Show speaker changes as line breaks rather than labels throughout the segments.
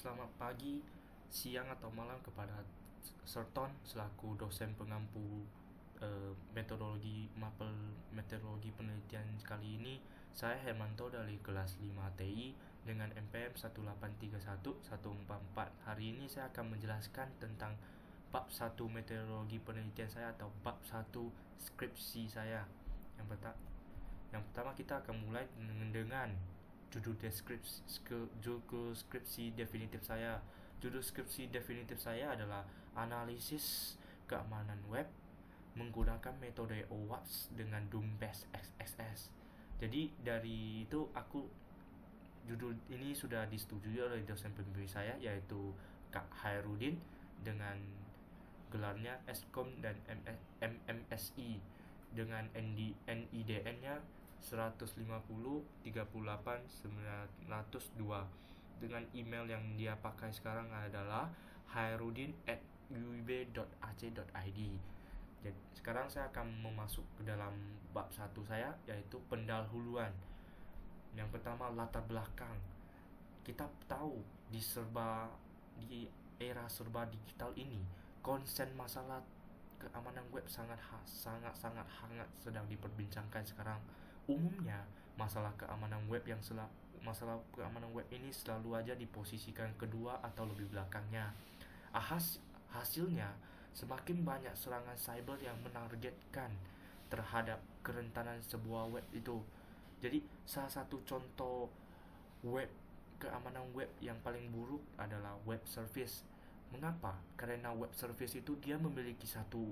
Selamat pagi, siang atau malam kepada Serton selaku dosen pengampu metodologi mapel meteorologi penelitian kali ini. Saya Hermanto dari kelas 5 TI dengan MPM 1831144. Hari ini saya akan menjelaskan tentang bab 1 meteorologi penelitian saya atau bab 1 skripsi saya. Yang pertama kita akan mulai dengan judul skripsi definitif saya. Judul skripsi definitif saya adalah analisis keamanan web menggunakan metode OWASP dengan Doom-based XSS. Jadi dari itu judul ini sudah disetujui oleh dosen pembimbing saya yaitu Kak Hairudin dengan gelarnya Eskom dan MMSI dengan NIDN-nya 150.38.902 dengan email yang dia pakai sekarang adalah hairudin@uib.ac.id. Jadi sekarang saya akan memasuk ke dalam bab 1 saya yaitu pendahuluan. Yang pertama, latar belakang. Kita tahu di era serba digital ini, konsen masalah keamanan web sangat hangat sedang diperbincangkan sekarang. Umumnya masalah keamanan web ini selalu aja diposisikan kedua atau lebih belakangnya. Hasilnya semakin banyak serangan cyber yang menargetkan terhadap kerentanan sebuah web itu. Jadi salah satu contoh keamanan web yang paling buruk adalah web service. Mengapa? Karena web service itu dia memiliki satu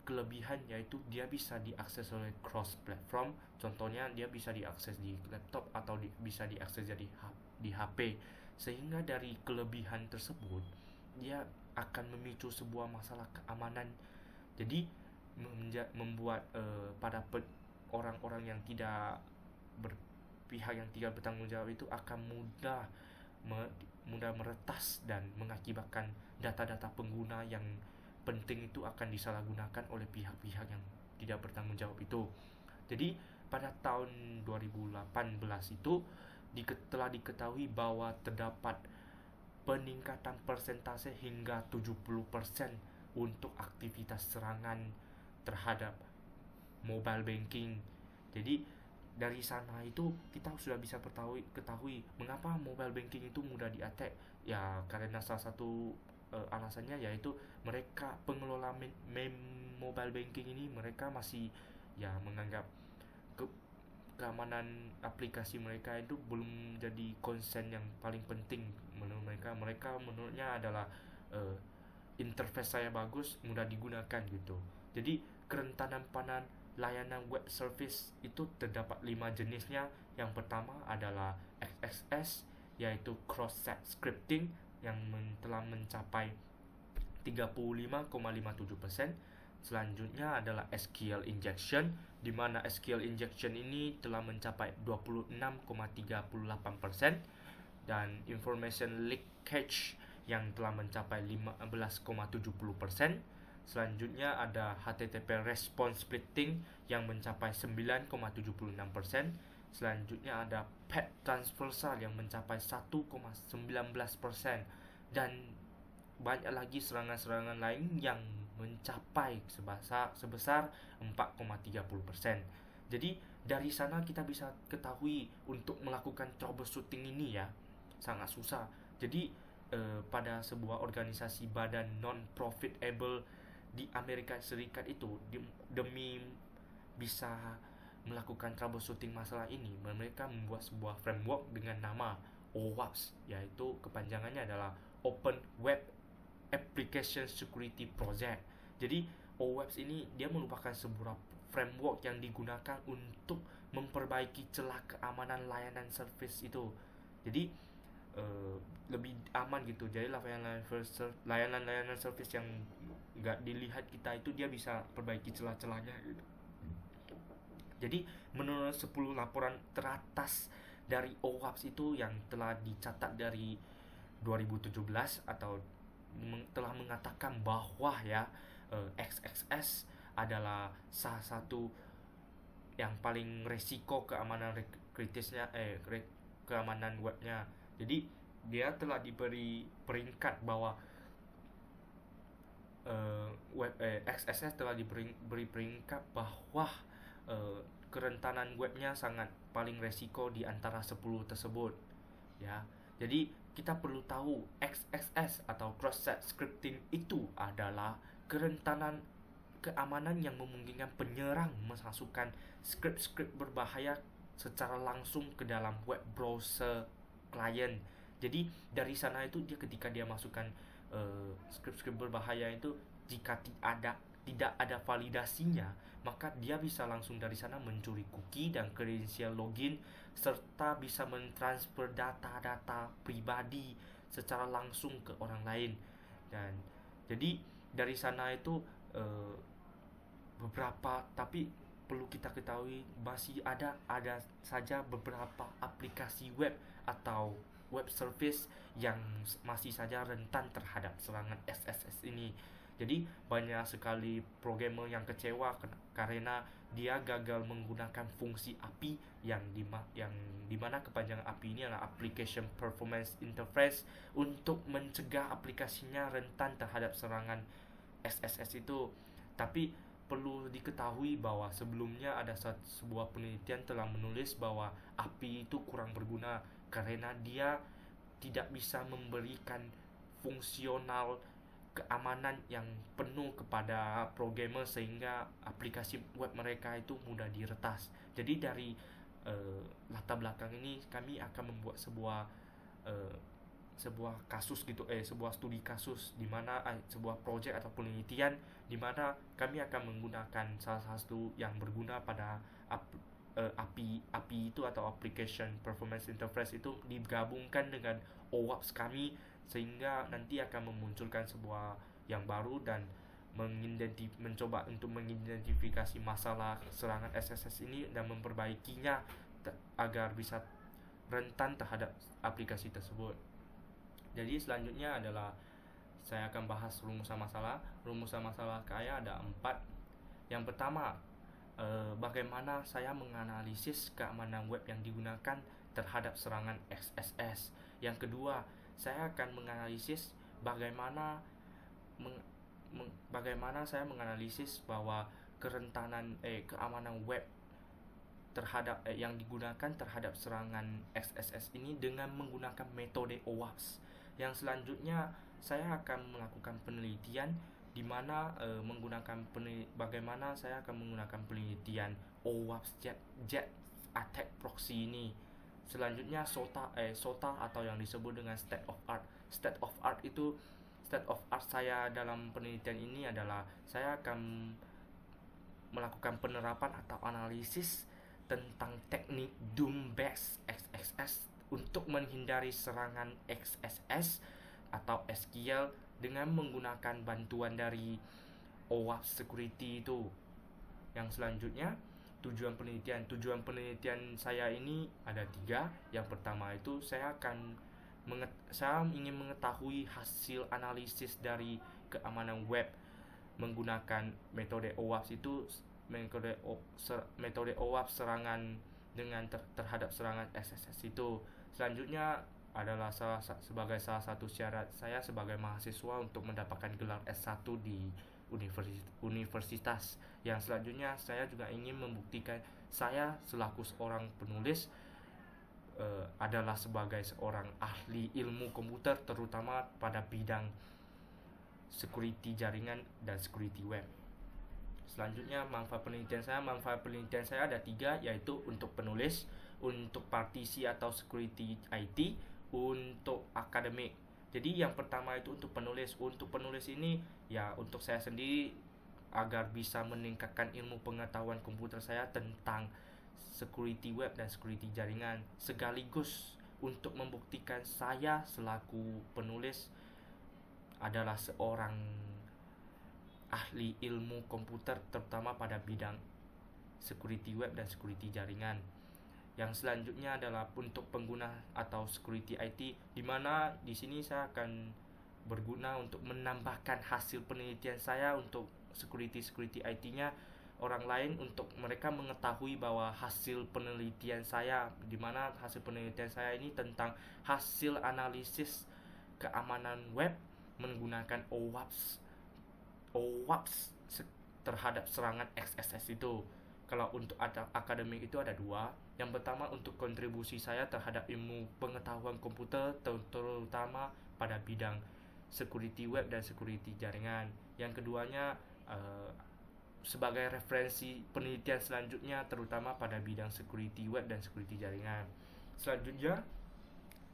kelebihan, yaitu dia bisa diakses oleh cross platform. Contohnya dia bisa diakses di laptop atau bisa diakses di HP. Sehingga dari kelebihan tersebut dia akan memicu sebuah masalah keamanan. Jadi membuat pada orang-orang yang tidak pihak yang tidak bertanggung jawab itu akan mudah meretas dan mengakibatkan data-data pengguna yang penting itu akan disalahgunakan oleh pihak-pihak yang tidak bertanggung jawab itu. Jadi pada tahun 2018 itu telah diketahui bahwa terdapat peningkatan persentase hingga 70% untuk aktivitas serangan terhadap mobile banking. Jadi dari sana itu kita sudah bisa ketahui mengapa mobile banking itu mudah di-attack. Ya karena salah satu alasannya yaitu mereka pengelola mobile banking ini mereka masih menganggap keamanan aplikasi mereka itu belum jadi concern yang paling penting menurut mereka. Menurutnya adalah interface saya bagus, mudah digunakan gitu. Jadi kerentanan pada layanan web service itu terdapat 5 jenisnya. Yang pertama adalah XSS, yaitu cross-site scripting yang telah mencapai 35,57%. Selanjutnya adalah SQL injection, di mana SQL injection ini telah mencapai 26,38%, dan information leakage yang telah mencapai 15,70%. Selanjutnya ada HTTP response splitting yang mencapai 9,76%. Selanjutnya ada path transversal yang mencapai 1,19%, dan banyak lagi serangan-serangan lain yang mencapai sebesar 4,30%. Jadi dari sana kita bisa ketahui untuk melakukan troubleshooting ini sangat susah. Jadi pada sebuah organisasi badan non-profitable di Amerika Serikat itu demi bisa melakukan troubleshooting masalah ini, mereka membuat sebuah framework dengan nama OWASP, yaitu kepanjangannya adalah Open Web Application Security Project. Jadi OWASP ini dia merupakan sebuah framework yang digunakan untuk memperbaiki celah keamanan layanan service itu. Jadi lebih aman gitu. Jadi layanan service yang nggak dilihat kita itu dia bisa perbaiki celah-celahnya gitu. Jadi menurut 10 laporan teratas dari OWASP itu yang telah dicatat dari 2017 atau telah mengatakan bahwa XXS adalah salah satu yang paling resiko keamanan kritisnya keamanan webnya. Jadi dia telah diberi peringkat bahwa XSS telah diberi peringkat bahwa kerentanan webnya sangat paling resiko di antara 10 tersebut ya. Jadi kita perlu tahu XSS atau cross-site scripting itu adalah kerentanan keamanan yang memungkinkan penyerang memasukkan skrip-skrip berbahaya secara langsung ke dalam web browser klien. Jadi dari sana itu ketika dia masukkan skrip-skrip berbahaya itu, jika tidak ada validasinya, maka dia bisa langsung dari sana mencuri cookie dan kredensial login, serta bisa mentransfer data-data pribadi secara langsung ke orang lain. Dan jadi dari sana itu beberapa, tapi perlu kita ketahui masih ada saja beberapa aplikasi web atau web service yang masih saja rentan terhadap serangan SSS ini. Jadi banyak sekali programmer yang kecewa karena dia gagal menggunakan fungsi API yang dimana kepanjangan API ini adalah Application Performance Interface, untuk mencegah aplikasinya rentan terhadap serangan SSS itu. Tapi perlu diketahui bahwa sebelumnya ada sebuah penelitian telah menulis bahwa API itu kurang berguna karena dia tidak bisa memberikan fungsional keamanan yang penuh kepada programmer, sehingga aplikasi web mereka itu mudah diretas. Jadi dari latar belakang ini kami akan membuat sebuah kasus gitu, sebuah studi kasus di mana sebuah project atau penelitian di mana kami akan menggunakan salah satu yang berguna pada API itu atau Application Performance Interface itu digabungkan dengan OWASP kami, sehingga nanti akan memunculkan sebuah yang baru dan mencoba untuk mengidentifikasi masalah serangan SSS ini dan memperbaikinya agar bisa rentan terhadap aplikasi tersebut. Jadi selanjutnya adalah saya akan bahas rumusan masalah. Rumusan masalah saya ada 4. Yang pertama, bagaimana saya menganalisis keamanan web yang digunakan terhadap serangan XSS. Yang kedua, saya akan menganalisis bagaimana saya menganalisis bahwa kerentanan keamanan web terhadap yang digunakan terhadap serangan XSS ini dengan menggunakan metode OWASP. Yang selanjutnya saya akan melakukan penelitian di mana bagaimana saya akan menggunakan penelitian OWASP Jet Attack Proxy ini. Selanjutnya SOTA atau yang disebut dengan state of art. State of art saya dalam penelitian ini adalah saya akan melakukan penerapan atau analisis tentang teknik Doom-based XSS untuk menghindari serangan XSS atau SQL dengan menggunakan bantuan dari OWASP Security itu. Yang selanjutnya, tujuan penelitian saya ini ada 3. Yang pertama itu saya ingin mengetahui hasil analisis dari keamanan web menggunakan metode OWASP itu, metode OWASP serangan dengan terhadap serangan SSS itu. Selanjutnya adalah sebagai salah satu syarat saya sebagai mahasiswa untuk mendapatkan gelar S1 di universitas. Yang selanjutnya saya juga ingin membuktikan saya selaku seorang penulis adalah sebagai seorang ahli ilmu komputer, terutama pada bidang security jaringan dan security web. Selanjutnya manfaat penelitian saya ada 3, yaitu untuk penulis, untuk partisi atau security IT, untuk akademik. Jadi yang pertama itu untuk penulis. Untuk penulis ini ya untuk saya sendiri agar bisa meningkatkan ilmu pengetahuan komputer saya tentang security web dan security jaringan, sekaligus untuk membuktikan saya selaku penulis adalah seorang ahli ilmu komputer, terutama pada bidang security web dan security jaringan. Yang selanjutnya adalah untuk pengguna atau security IT, di mana di sini saya akan berguna untuk menambahkan hasil penelitian saya untuk security IT-nya orang lain untuk mereka mengetahui bahwa hasil penelitian saya, di mana hasil penelitian saya ini tentang hasil analisis keamanan web menggunakan OWASP terhadap serangan XSS itu. Kalau untuk akademik itu ada dua. Yang pertama untuk kontribusi saya terhadap ilmu pengetahuan komputer, terutama pada bidang security web dan security jaringan. Yang keduanya sebagai referensi penelitian selanjutnya, terutama pada bidang security web dan security jaringan. Selanjutnya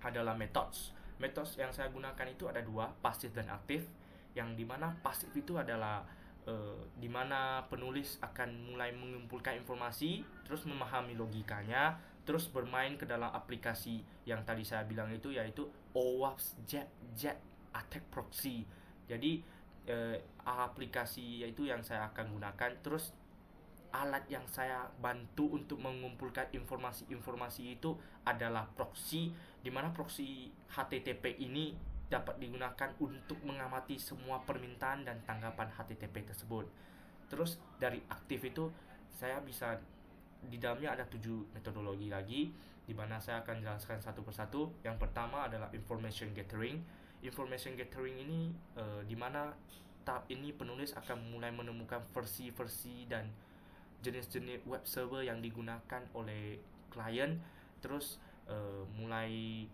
adalah methods. Methods yang saya gunakan itu ada dua, pasif dan aktif. Yang dimana pasif itu adalah dimana penulis akan mulai mengumpulkan informasi, terus memahami logikanya, terus bermain ke dalam aplikasi yang tadi saya bilang itu, yaitu OWASP Jet Attack Proxy. Jadi aplikasi yaitu yang saya akan gunakan. Terus alat yang saya bantu untuk mengumpulkan informasi-informasi itu adalah proxy, di mana proxy HTTP ini dapat digunakan untuk mengamati semua permintaan dan tanggapan HTTP tersebut. Terus dari aktif itu saya bisa, di dalamnya ada 7 metodologi lagi, di mana saya akan jelaskan satu persatu. Yang pertama adalah information gathering. Information gathering ini di mana tahap ini penulis akan mulai menemukan versi-versi dan jenis-jenis web server yang digunakan oleh klien, terus mulai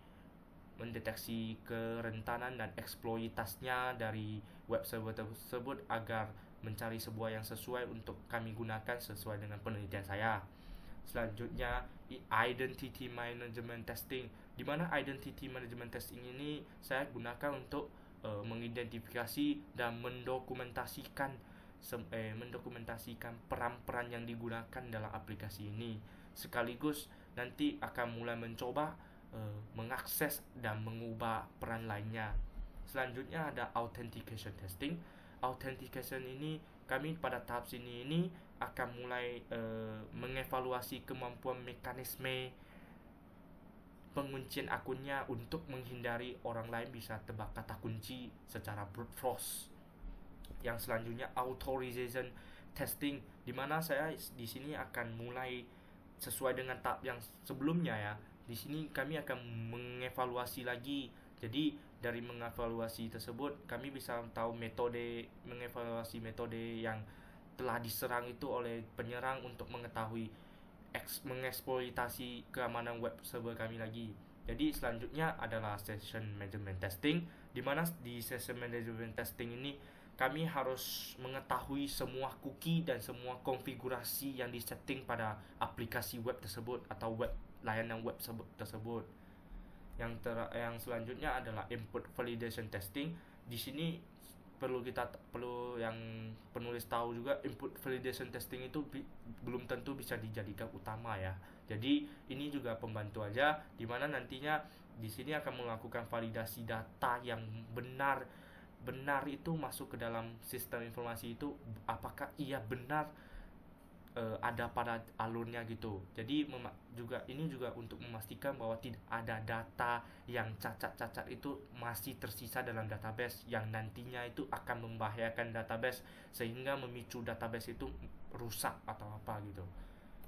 mendeteksi kerentanan dan eksploitasnya dari web server tersebut agar mencari sebuah yang sesuai untuk kami gunakan sesuai dengan penelitian saya. Selanjutnya identity management testing, di mana identity management testing ini saya gunakan untuk mengidentifikasi dan mendokumentasikan peran-peran yang digunakan dalam aplikasi ini, sekaligus nanti akan mulai mencoba mengakses dan mengubah peran lainnya. Selanjutnya ada authentication testing. Authentication ini kami pada tahap sini ini akan mulai mengevaluasi kemampuan mekanisme penguncian akunnya untuk menghindari orang lain bisa tebak kata kunci secara brute force. Yang selanjutnya authorization testing, di mana saya di sini akan mulai sesuai dengan tahap yang sebelumnya ya. Di sini kami akan mengevaluasi lagi. Jadi dari mengevaluasi tersebut kami bisa tahu mengevaluasi metode yang telah diserang itu oleh penyerang untuk mengetahui mengeksploitasi keamanan web server kami lagi. Jadi selanjutnya adalah session management testing, di mana di session management testing ini kami harus mengetahui semua cookie dan semua konfigurasi yang disetting pada aplikasi web tersebut atau layanan web tersebut. Yang selanjutnya adalah input validation testing. Di sini perlu yang penulis tahu juga, input validation testing itu belum tentu bisa dijadikan utama ya. Jadi ini juga pembantu aja, di mana nantinya di sini akan melakukan validasi data yang benar itu masuk ke dalam sistem informasi itu, apakah ia benar ada pada alurnya gitu. Jadi ini juga untuk memastikan bahwa tidak ada data yang cacat itu masih tersisa dalam database, yang nantinya itu akan membahayakan database sehingga memicu database itu rusak atau apa gitu.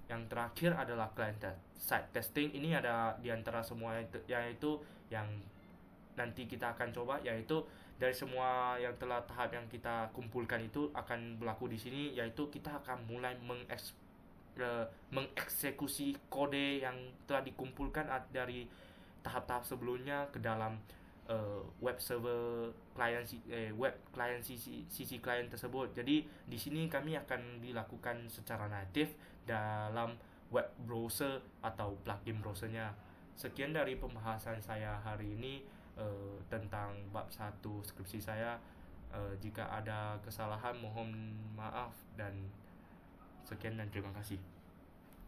Yang terakhir adalah client side testing. Ini ada di antara semua yaitu yang nanti kita akan coba, yaitu dari semua yang telah tahap yang kita kumpulkan itu akan berlaku di sini, yaitu kita akan mulai mengeksekusi kode yang telah dikumpulkan dari tahap-tahap sebelumnya ke dalam web server web client sisi client tersebut. Jadi di sini kami akan dilakukan secara native dalam web browser atau plugin browsernya. Sekian dari pembahasan saya hari ini tentang bab 1 skripsi saya. Jika ada kesalahan mohon maaf, dan sekian dan terima kasih.